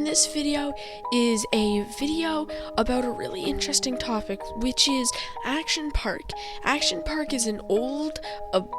this video is a video about a really interesting topic, which is Action Park. Action Park is an old,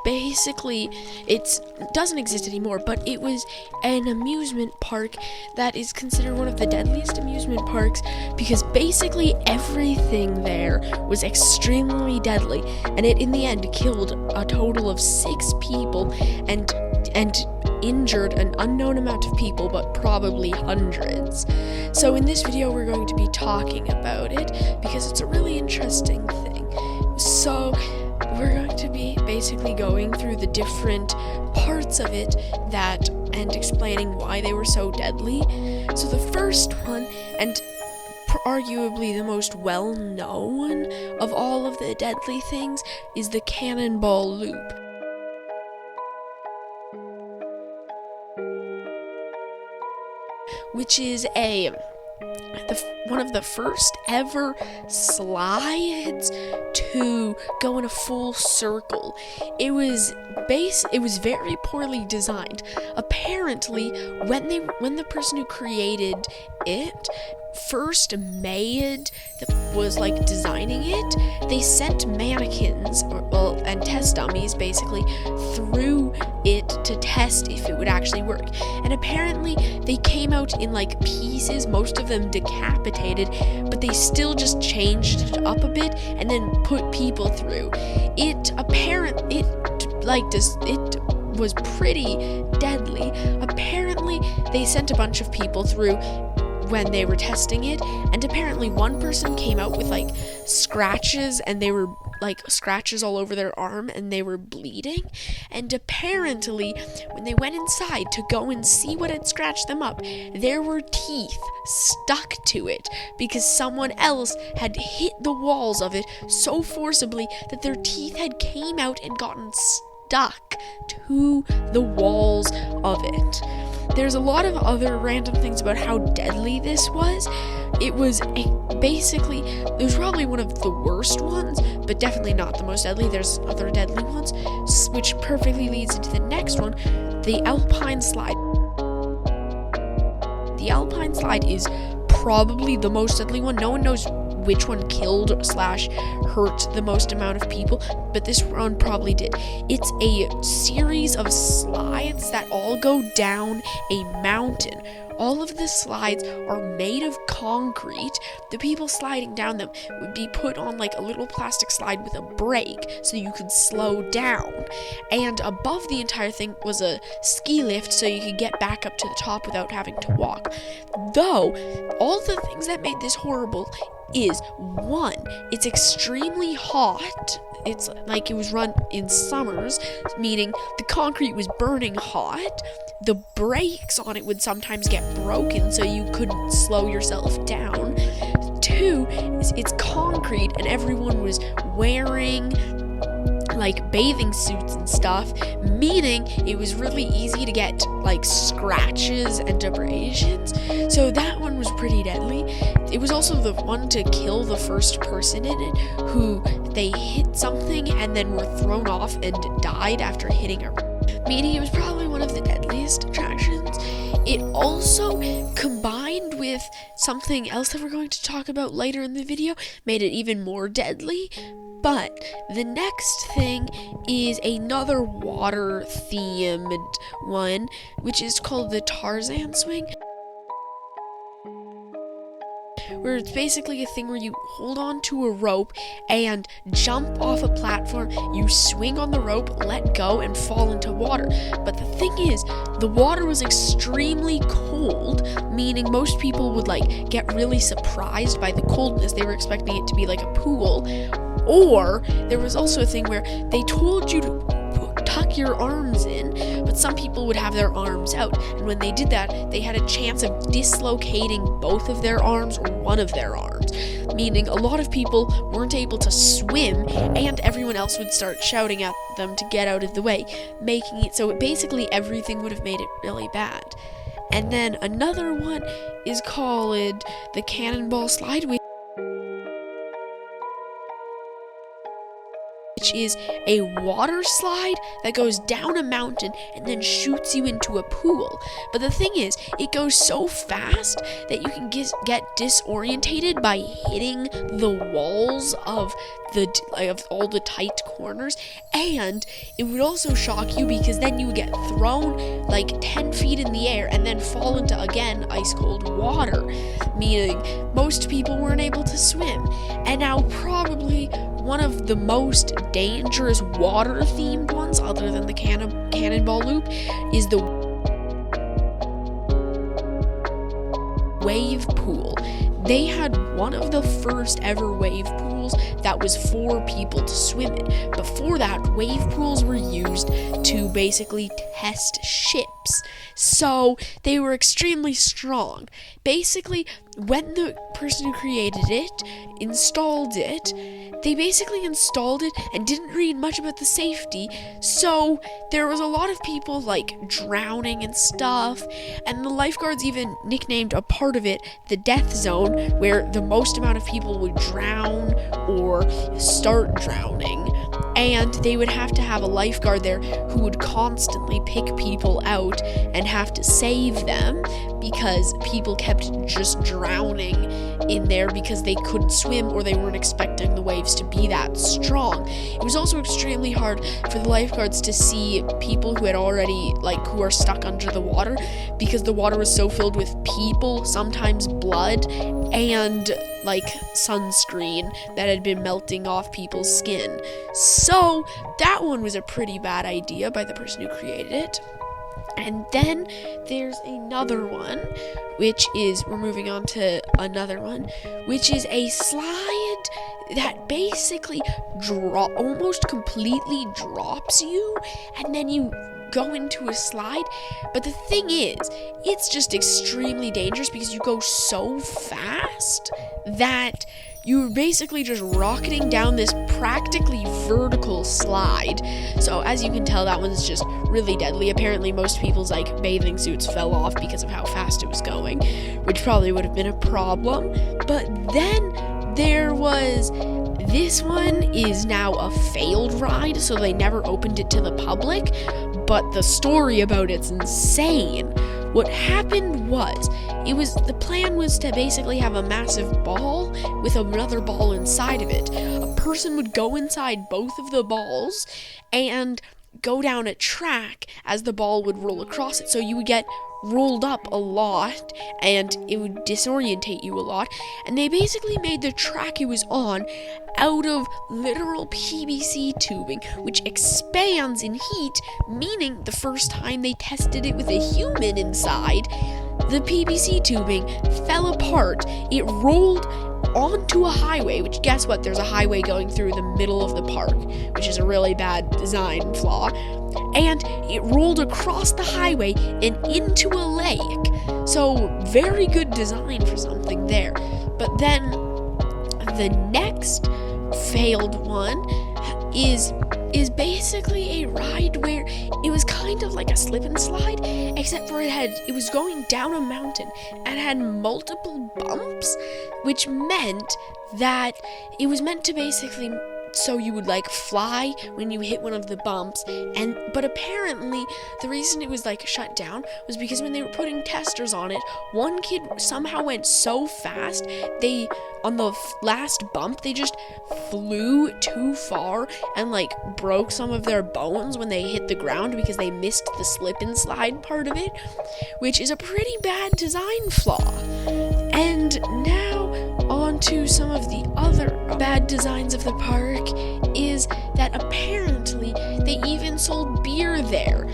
basically, it doesn't exist anymore, but it was an amusement park that is considered one of the deadliest amusement parks because basically everything there was extremely deadly, and it in the end killed a total of 6 people and injured an unknown amount of people, but probably hundreds. So in this video we're going to be talking about it because it's a really interesting thing. So we're going to be basically going through the different parts of it and explaining why they were so deadly. So the first one, and arguably the most well-known of all of the deadly things, is the cannonball loop, which is one of the first ever slides to go in a full circle. It was very poorly designed. Apparently, when the person who created it first was designing it, they sent mannequins and test dummies basically through it to test if it would actually work, and apparently they came out in pieces, most of them decapitated, but they still just changed it up a bit and then put people through it. It was pretty deadly. Apparently they sent a bunch of people through when they were testing it, and apparently one person came out with scratches, and they were scratches all over their arm, and they were bleeding, and apparently when they went inside to go and see what had scratched them up, there were teeth stuck to it because someone else had hit the walls of it so forcibly that their teeth had came out and gotten stuck to the walls of it. There's a lot of other random things about how deadly this was. It was probably one of the worst ones, but definitely not the most deadly. There's other deadly ones, which perfectly leads into the next one, the Alpine Slide. The Alpine Slide is probably the most deadly one. No one knows which one killed / hurt the most amount of people, but this one probably did. It's a series of slides that all go down a mountain. All of the slides are made of concrete. The people sliding down them would be put on a little plastic slide with a brake so you could slow down. And above the entire thing was a ski lift so you could get back up to the top without having to walk. Though, all the things that made this horrible is, one, it's extremely hot. It's it was run in summers, meaning the concrete was burning hot. The brakes on it would sometimes get broken, so you couldn't slow yourself down. Two, it's concrete, and everyone was wearing bathing suits and stuff, meaning it was really easy to get scratches and abrasions. So that one was pretty deadly. It was also the one to kill the first person in it, who they hit something and then were thrown off and died after hitting meaning it was probably one of the deadliest attractions. It also, combined with something else that we're going to talk about later in the video, made it even more deadly. But the next thing is another water-themed one, which is called the Tarzan Swing, where it's basically a thing where you hold on to a rope and jump off a platform, you swing on the rope, let go, and fall into water. But the thing is, the water was extremely cold, meaning most people would get really surprised by the coldness. They were expecting it to be like a pool. Or there was also a thing where they told you to tuck your arms in, but some people would have their arms out, and when they did that, they had a chance of dislocating both of their arms or one of their arms, meaning a lot of people weren't able to swim, and everyone else would start shouting at them to get out of the way, making it so basically everything would have made it really bad. And then another one is called the Cannonball Slide, which which is a water slide that goes down a mountain and then shoots you into a pool. But the thing is, it goes so fast that you can get disorientated by hitting the walls of all the tight corners, and it would also shock you because then you would get thrown like 10 feet in the air and then fall into, again, ice cold water, meaning most people weren't able to swim. And now probably one of the most dangerous water themed ones, other than the cannonball loop, is the wave pool. They had one of the first ever wave pools that was for people to swim in. Before that, wave pools were used to basically test ships. So they were extremely strong. Basically, when the person who created it installed it, they basically installed it and didn't read much about the safety, so there was a lot of people like drowning and stuff, and the lifeguards even nicknamed a part of it the death zone, where the most amount of people would drown or start drowning, and they would have to have a lifeguard there who would constantly pick people out and have to save them because people kept just drowning in there because they couldn't swim or they weren't expecting the waves to be that strong. It was also extremely hard for the lifeguards to see people who had already, who are stuck under the water, because the water was so filled with people, sometimes blood, and sunscreen that had been melting off people's skin. So that one was a pretty bad idea by the person who created it. And then there's another one, which is, we're moving on to another one, which is a slide that basically almost completely drops you, and then you go into a slide. But the thing is, it's just extremely dangerous because you go so fast that you're basically just rocketing down this practically vertical slide. So as you can tell, that one's just really deadly. Apparently most people's bathing suits fell off because of how fast it was going, which probably would have been a problem. But then there was, this one is now a failed ride, so they never opened it to the public, but the story about it's insane. What happened was, the plan was to basically have a massive ball with another ball inside of it. A person would go inside both of the balls and go down a track as the ball would roll across it. So you would get rolled up a lot and it would disorientate you a lot. And they basically made the track it was on out of literal PVC tubing, which expands in heat, meaning the first time they tested it with a human inside, the PVC tubing fell apart. It rolled onto a highway, which, guess what, there's a highway going through the middle of the park, which is a really bad design flaw, and it rolled across the highway and into a lake. So very good design for something there. But then the next failed one is basically a ride where it was kind of like a slip and slide, except for it was going down a mountain and had multiple bumps, which meant that it was meant to basically, so you would fly when you hit one of the bumps, but apparently the reason it was shut down was because when they were putting testers on it, one kid somehow went so fast, on the last bump, they just flew too far and broke some of their bones when they hit the ground because they missed the slip and slide part of it, which is a pretty bad design flaw. And now on to some of the other bad designs of the park is that apparently they even sold beer there,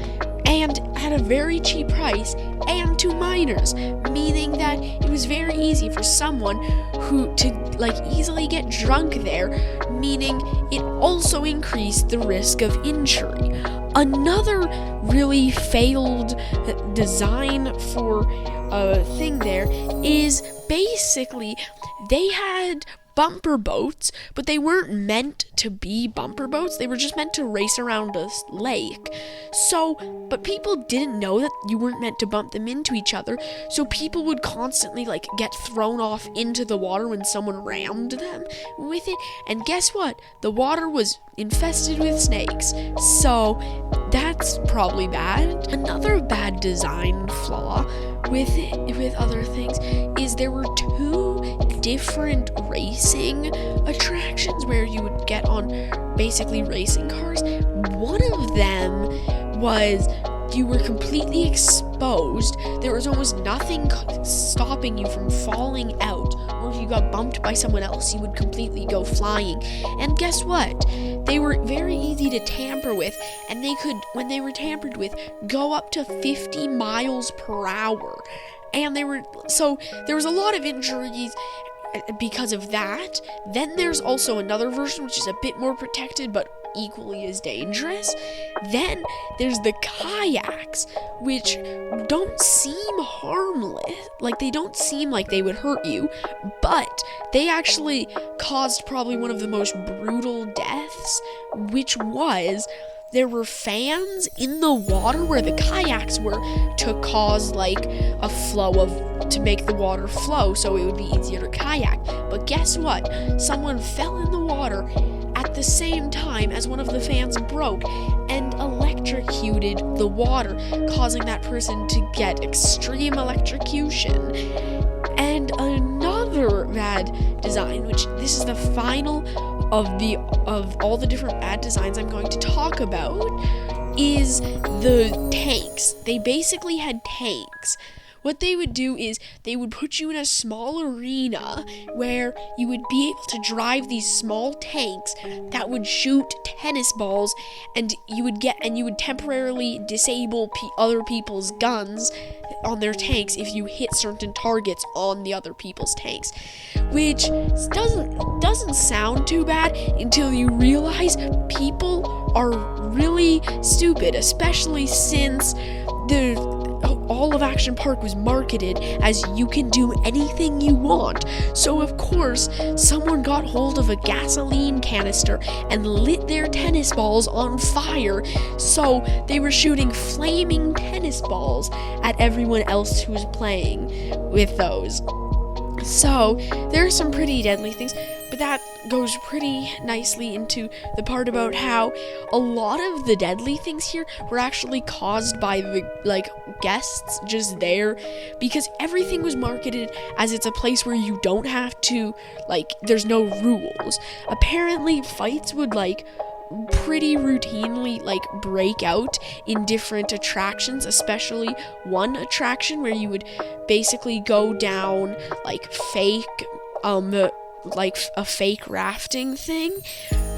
and at a very cheap price, and to minors, meaning that it was very easy for someone to easily get drunk there, meaning it also increased the risk of injury. Another really failed design for a thing there is basically they had bumper boats, but they weren't meant to be bumper boats. They were just meant to race around a lake. But people didn't know that you weren't meant to bump them into each other, so people would constantly get thrown off into the water when someone rammed them with it. And guess what? The water was infested with snakes. So that's probably bad. Another bad design flaw with other things is there were 2 different racing attractions where you would get on basically racing cars. One of them was you were completely exposed. There was almost nothing stopping you from falling out, or if you got bumped by someone else, you would completely go flying. And guess what? They were very easy to tamper with, and they could, when they were tampered with, go up to 50 miles per hour. And there was a lot of injuries because of that. Then there's also another version which is a bit more protected but equally as dangerous. Then there's the kayaks, which don't seem harmless. They don't seem like they would hurt you, but they actually caused probably one of the most brutal deaths, which was there were fans in the water where the kayaks were to cause a flow to make the water flow so it would be easier to kayak. But guess what? Someone fell in the water at the same time as one of the fans broke and electrocuted the water, causing that person to get extreme electrocution. And another bad design, which this is the final of all the different bad designs I'm going to talk about, is the tanks. They basically had tanks. What they would do is they would put you in a small arena where you would be able to drive these small tanks that would shoot tennis balls, and you would temporarily disable other people's guns on their tanks if you hit certain targets on the other people's tanks, which doesn't sound too bad until you realize people are really stupid, especially since all of Action Park was marketed as you can do anything you want. So of course, someone got hold of a gasoline canister and lit their tennis balls on fire. So they were shooting flaming tennis balls at everyone else who was playing with those. So there are some pretty deadly things, but that goes pretty nicely into the part about how a lot of the deadly things here were actually caused by the guests just there, because everything was marketed as it's a place where you don't have to there's no rules. Apparently fights would pretty routinely break out in different attractions, especially one attraction where you would basically go down fake a fake rafting thing,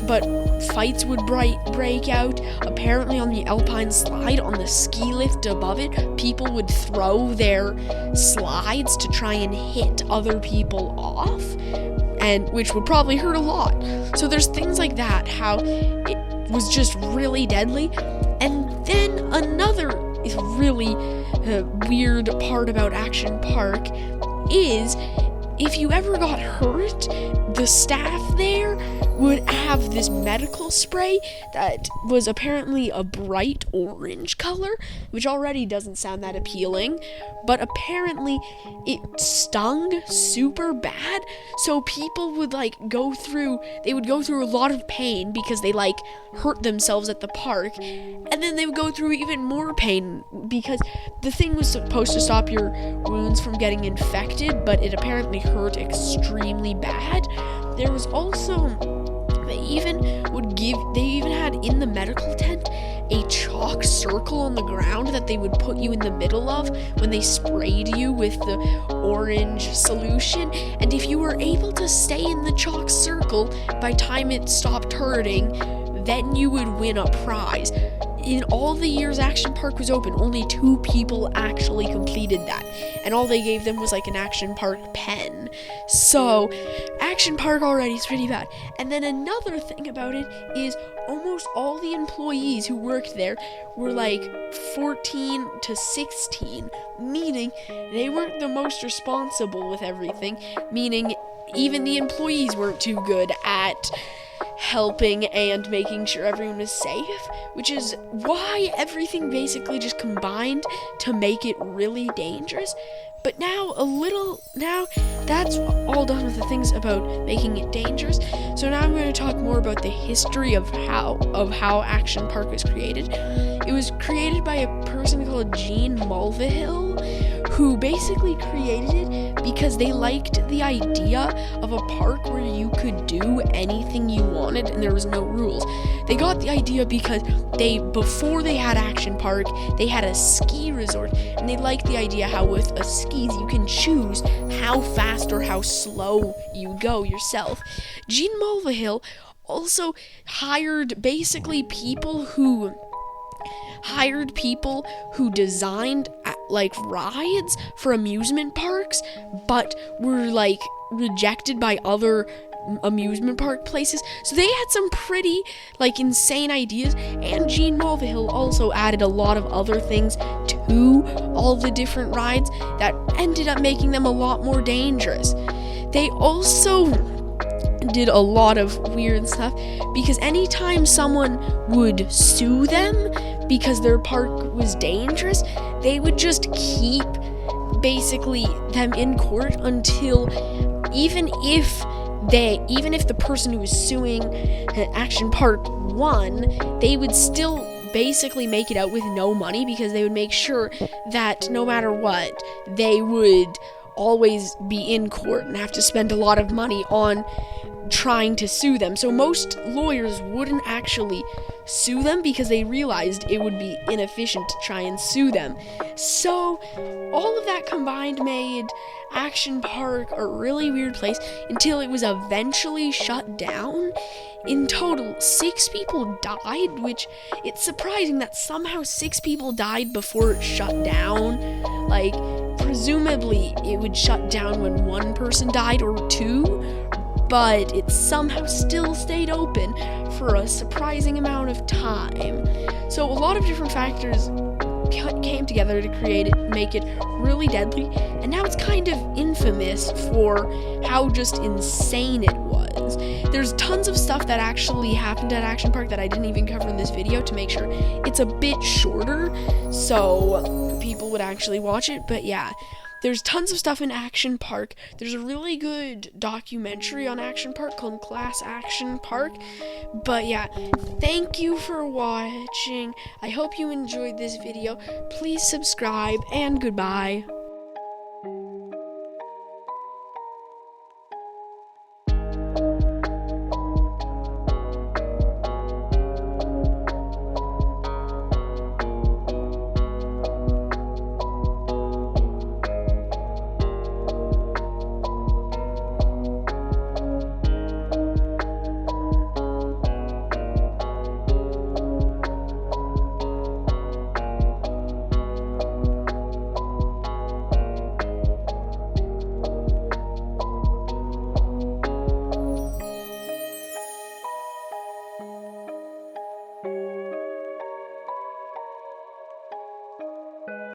but fights would break out. Apparently on the Alpine slide, on the ski lift above it, people would throw their slides to try and hit other people off, and which would probably hurt a lot. So there's things like that, how it was just really deadly. And then another really weird part about Action Park is if you ever got hurt, the staff there would have this medical spray that was apparently a bright orange color, which already doesn't sound that appealing, but apparently it stung super bad, so people would go through a lot of pain because they hurt themselves at the park, and then they would go through even more pain because the thing was supposed to stop your wounds from getting infected, but it apparently hurt extremely bad. There was also, they even had in the medical tent a chalk circle on the ground that they would put you in the middle of when they sprayed you with the orange solution, and if you were able to stay in the chalk circle by time it stopped hurting, then you would win a prize. In all the years Action Park was open, only 2 people actually completed that, and all they gave them was an Action Park pen. So Action Park already is pretty bad. And then another thing about it is almost all the employees who worked there were like 14 to 16, meaning they weren't the most responsible with everything, meaning even the employees weren't too good at helping and making sure everyone was safe, which is why everything basically just combined to make it really dangerous. But now that's all done with the things about making it dangerous. So now I'm going to talk more about the history of how Action Park was created. It was created by a person called Gene Mulvihill, who basically created it because they liked the idea of a park where you could do anything you wanted and there was no rules. They got the idea because before they had Action Park, they had a ski resort, and they liked the idea how with a skis you can choose how fast or how slow you go yourself. Gene Mulvihill also hired basically people who designed like rides for amusement parks, but were like rejected by other amusement park places. So they had some pretty like insane ideas, and Gene Mulvihill also added a lot of other things to all the different rides that ended up making them a lot more dangerous. They also did a lot of weird stuff because anytime someone would sue them because their park was dangerous, they would just keep basically them in court until even if the person who was suing Action Park won, they would still basically make it out with no money because they would make sure that no matter what, they would always be in court and have to spend a lot of money on trying to sue them. So most lawyers wouldn't actually sue them because they realized it would be inefficient to try and sue them. So all of that combined made Action Park a really weird place until it was eventually shut down. In total, 6 people died, which it's surprising that somehow 6 people died before it shut down. Like, presumably it would shut down when 1 person died or 2, but it somehow still stayed open for a surprising amount of time. So a lot of different factors came together to make it really deadly, and now it's kind of infamous for how just insane it was. There's tons of stuff that actually happened at Action Park that I didn't even cover in this video to make sure it's a bit shorter so people would actually watch it. But yeah, there's tons of stuff in Action Park. There's a really good documentary on Action Park called Class Action Park. But yeah, thank you for watching. I hope you enjoyed this video. Please subscribe, and goodbye.